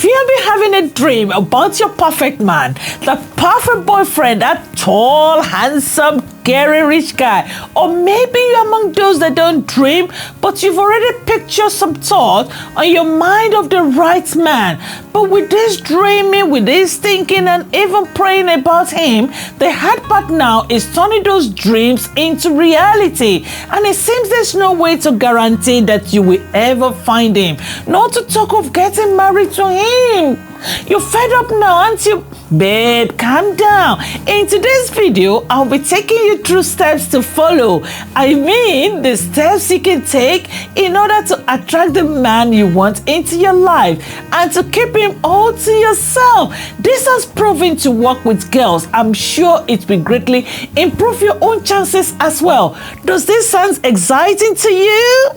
If you have been having a dream about your perfect man, the perfect boyfriend, that tall, handsome, caring, rich guy, or maybe you're among those that don't dream, but you've already pictured some thought on your mind of the right man. But with this dreaming, with this thinking, and even praying about him, the hard part now is turning those dreams into reality. And it seems there's no way to guarantee that you will ever find him, not to talk of getting married to him. You're fed up now, aren't you? Babe, calm down. In today's video, I'll be taking you through steps to follow. I mean, the steps you can take in order to attract the man you want into your life and to keep him all to yourself. This has proven to work with girls. I'm sure it will greatly improve your own chances as well. Does this sound exciting to you?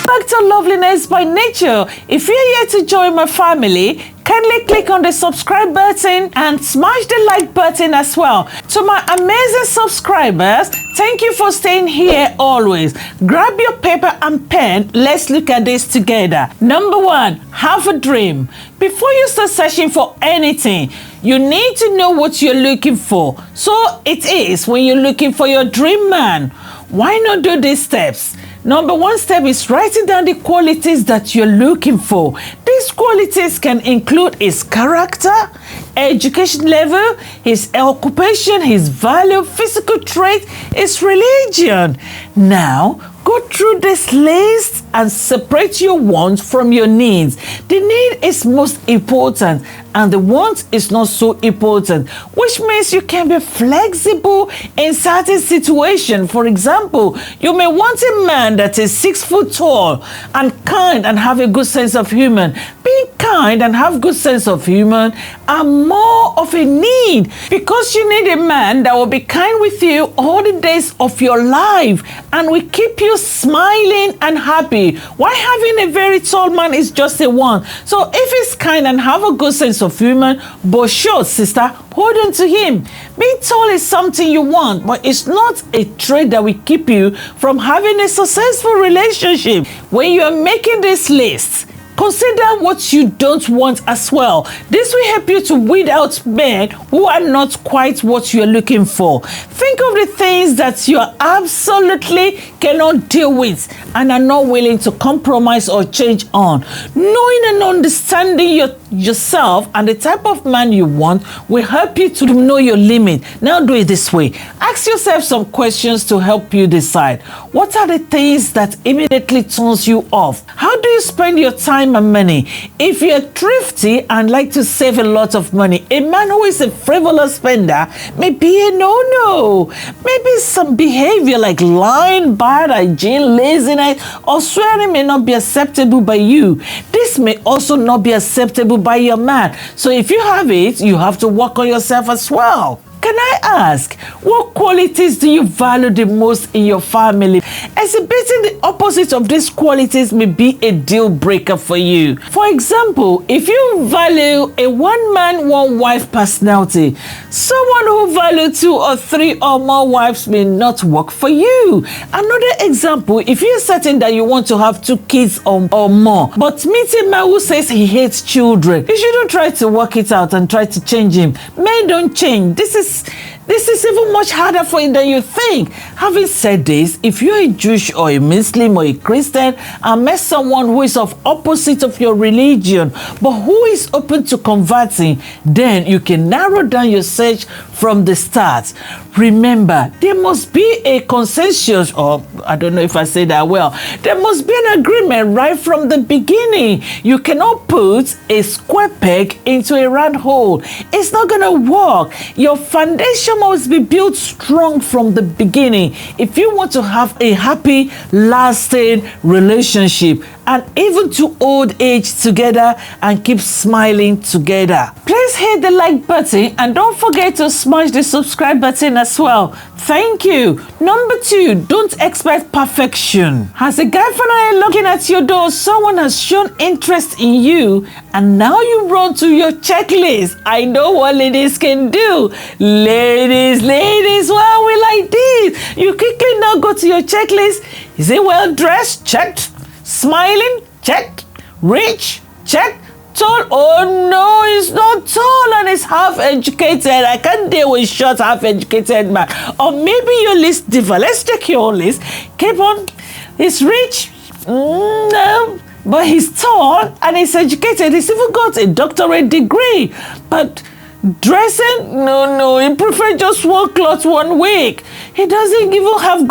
Back to loveliness by nature. If you're here to join my family, kindly click on the subscribe button and smash the like button as well. To my amazing subscribers, thank you for staying here always. Grab your paper and pen. Let's look at this together. Number 1, have a dream. Before you start searching for anything, you need to know what you're looking for. So it is when you're looking for your dream man. Why not do these steps? Number 1 step is writing down the qualities that you're looking for. These qualities can include his character, education level, his occupation, his value, physical trait, his religion. Now, go through this list and separate your wants from your needs. The need is most important and the want is not so important, which means you can be flexible in certain situations. For example, you may want a man that is 6 foot tall and kind and have a good sense of humor. Being kind and have good sense of humor are more of a need because you need a man that will be kind with you all the days of your life and will keep you smiling and happy. Why having a very tall man is just a want. So if he's kind and have a good sense of humor, but sure, sister, hold on to him. Being tall is something you want, but it's not a trait that will keep you from having a successful relationship. When you are making this list, consider what you don't want as well. This will help you to weed out men who are not quite what you're looking for. Think of the things that you absolutely cannot deal with and are not willing to compromise or change on. Knowing and understanding yourself and the type of man you want will help you to know your limit. Now do it this way. Ask yourself some questions to help you decide. What are the things that immediately turns you off? How do you spend your time and money? If you're thrifty and like to save a lot of money, a man who is a frivolous spender may be a no-no. Maybe some behavior like lying, bad hygiene, laziness, or swearing may not be acceptable by you. This may also not be acceptable by your man. So if you have it, you have to work on yourself as well. Can I ask, what qualities do you value the most in your family? Exhibiting the opposite of these qualities may be a deal breaker for you. For example, if you value a one-man, one-wife personality, someone who values 2 or 3 or more wives may not work for you. Another example, if you're certain that you want to have 2 kids or more, but meet a man who says he hates children, you shouldn't try to work it out and try to change him. Men don't change. This is even much harder for you than you think. Having said this, if you're a Jewish or a Muslim or a Christian and met someone who is of opposite of your religion, but who is open to converting, then you can narrow down your search from the start. Remember, there must be a consensus, or I don't know if I say that well, there must be an agreement right from the beginning. You cannot put a square peg into a round hole. It's not gonna work. Your foundation must be built strong from the beginning if you want to have a happy, lasting relationship and even to old age together and keep smiling together. Please hit the like button and don't forget to smash the subscribe button as well. Thank you. Number 2, don't expect perfection. As a guy finally knocking at your door, someone has shown interest in you and now you run to your checklist. I know what ladies can do. Ladies, well, we like this. You quickly now go to your checklist. Is it well dressed? Checked. Smiling? Checked. Rich? check. Tall, oh no, he's not tall and he's half educated. I can't deal with short, half educated man. Or maybe your list differ. Let's check your own list. Keep on. He's rich. No, but he's tall and he's educated. He's even got a doctorate degree. But dressing, no, he prefers just one cloth 1 week. He doesn't even have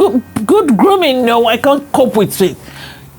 good grooming. No, I can't cope with it.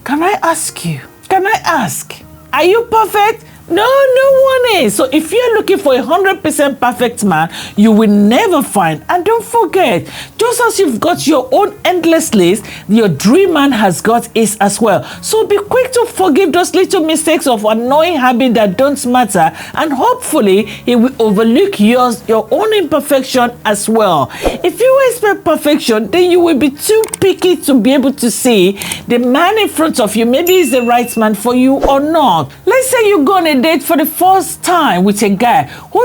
Can I ask you? Can I ask? Are you perfect? No one is. So if you're looking for 100% perfect man, you will never find. And don't forget, just as you've got your own endless list, your dream man has got his as well. So be quick to forgive those little mistakes of annoying habits that don't matter, and hopefully he will overlook your own imperfection as well. If you expect perfection, then you will be too picky to be able to see the man in front of you. Maybe he's the right man for you or not. Let's say you go on a date for the first time with a guy who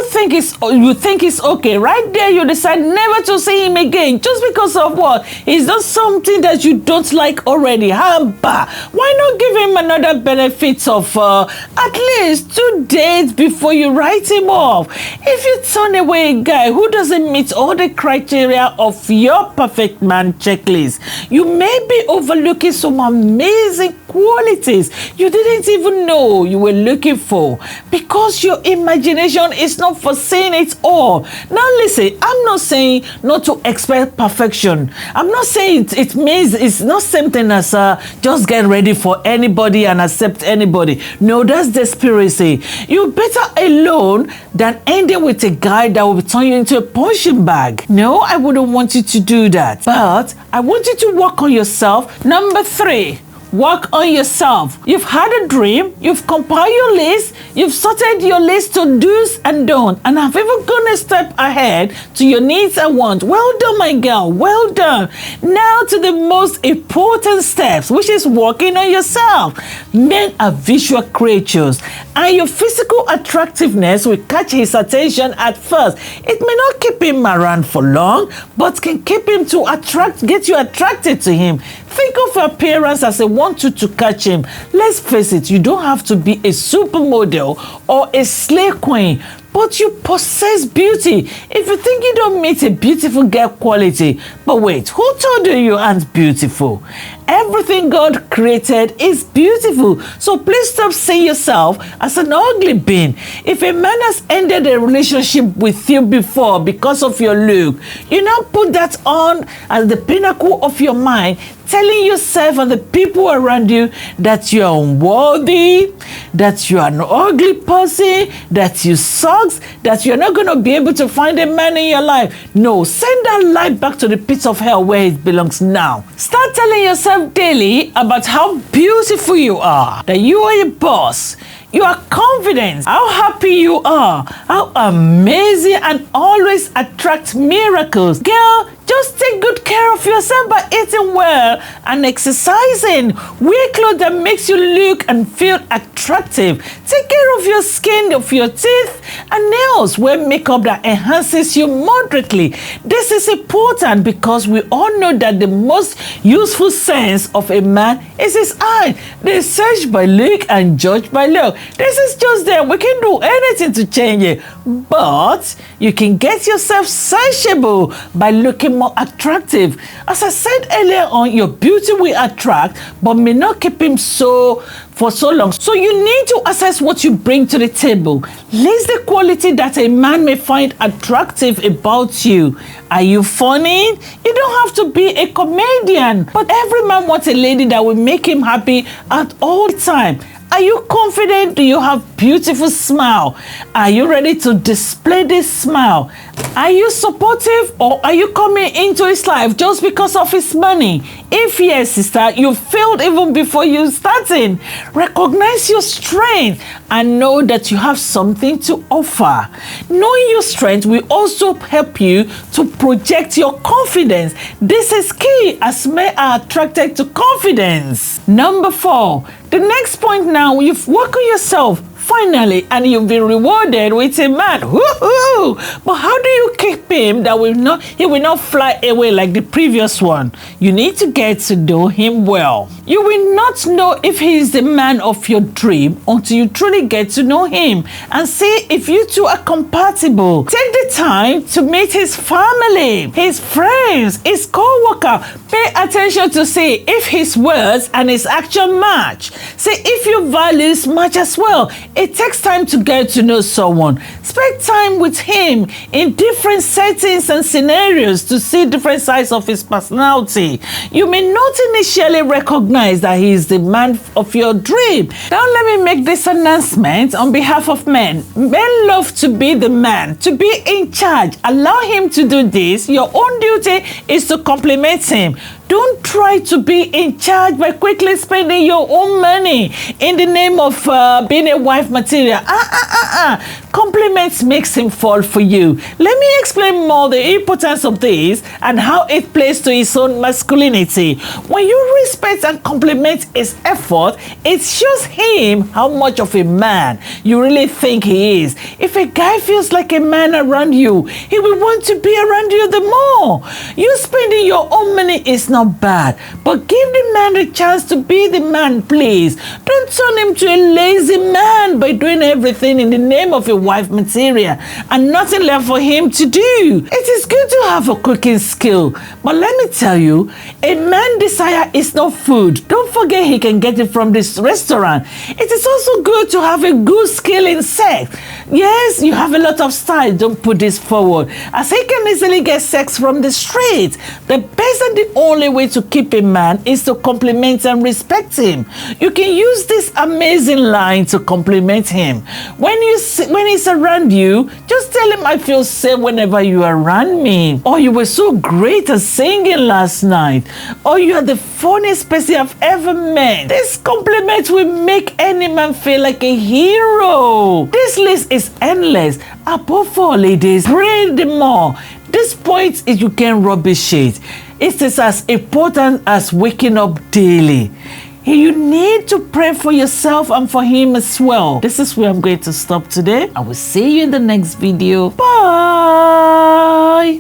you think is okay. Right there, you decide never to see him again just because of what? He's done something that you don't like already. Hamba. Why not give him another benefit of at least 2 days before you write him off? If you turn away a guy who doesn't meet all the criteria of your perfect man checklist, you may be overlooking some amazing qualities you didn't even know you were looking for, because your imagination is not foreseeing it all. Now listen, I'm not saying not to expect perfection. I'm not saying it means it's not same thing as just get ready for anybody and accept anybody. No, that's desperation. You're better alone than ending with a guy that will turn you into a punching bag. No, I wouldn't want you to do that. But I want you to work on yourself. Number 3. Work on yourself. You've had a dream, you've compiled your list, you've sorted your list to do's and don'ts, and have even gone a step ahead to your needs and wants. Well done, my girl. Well done. Now to the most important steps, which is working on yourself. Men are visual creatures, and your physical attractiveness will catch his attention at first. It may not keep him around for long, but can keep him get you attracted to him. Think of your appearance as a wanted to catch him. Let's face it, you don't have to be a supermodel or a slay queen, but you possess beauty. If you think you don't meet a beautiful girl quality, but wait, who told you you aren't beautiful? Everything God created is beautiful. So please stop seeing yourself as an ugly being. If a man has ended a relationship with you before because of your look, you now put that on as the pinnacle of your mind, telling yourself and the people around you that you are unworthy, that you are an ugly person, that you suck, that you're not going to be able to find a man in your life. No, send that life back to the pit of hell where it belongs now. Start telling yourself daily about how beautiful you are, that you are a boss, you are confident, how happy you are, how amazing and always attract miracles. Girl, just take good care of yourself by eating well and exercising. Wear clothes that makes you look and feel attractive. Take care of your skin, of your teeth and nails. Wear makeup that enhances you moderately. This is important because we all know that the most useful sense of a man is his eye. They search by look and judge by look. This is just there. We can do anything to change it. But you can get yourself searchable by looking more attractive. As I said earlier on, your beauty will attract but may not keep him for so long. So you need to assess what you bring to the table. List the quality that a man may find attractive about you. Are you funny? You don't have to be a comedian, but every man wants a lady that will make him happy at all time. Are you confident? Do you have beautiful smile? Are you ready to display this smile? Are you supportive, or are you coming into his life just because of his money? If yes, sister, you failed even before you started. Recognize your strength and know that you have something to offer. Knowing your strength will also help you to project your confidence. This is key as men are attracted to confidence. Number 4, the next point now, you've worked on yourself. finally, and you'll be rewarded with a man. Woohoo! But how do you keep him that he will not fly away like the previous one? You need to get to know him well. You will not know if he is the man of your dream until you truly get to know him and see if you two are compatible. Take the time to meet his family, his friends, his co-worker. Pay attention to see if his words and his action match. See if your values match as well. It takes time to get to know someone. Spend time with him in different settings and scenarios to see different sides of his personality. You may not initially recognize that he is the man of your dream. Now let me make this announcement on behalf of men. Men love to be the man, to be in charge. Allow him to do this. Your own duty is to compliment him. Don't try to be in charge by quickly spending your own money in the name of being a wife material. Compliments makes him fall for you. Let me explain more the importance of this and how it plays to his own masculinity. When you respect and compliment his effort, it shows him how much of a man you really think he is. If a guy feels like a man around you, he will want to be around you the more. You spending your own money is not bad, but give the man a chance to be the man, please. Don't turn him to a lazy man by doing everything in the name of a wife material and nothing left for him to do. It is good to have a cooking skill, but let me tell you, a man's desire is not food. Don't forget he can get it from this restaurant. It is also good to have a good skill in sex. Yes, you have a lot of style. Don't put this forward, as he can easily get sex from the street. The best and the only way to keep a man is to compliment and respect him. You can use this amazing line to compliment him. When he's around you, just tell him, I feel safe whenever you are around me. Or you were so great at singing last night. Or you are the funniest person I've ever met. This compliment will make any man feel like a hero. This list is endless. Above all, ladies, pray the more. This point is you can rubbish it. It is as important as waking up daily. You need to pray for yourself and for him as well. This is where I'm going to stop today. I will see you in the next video. Bye.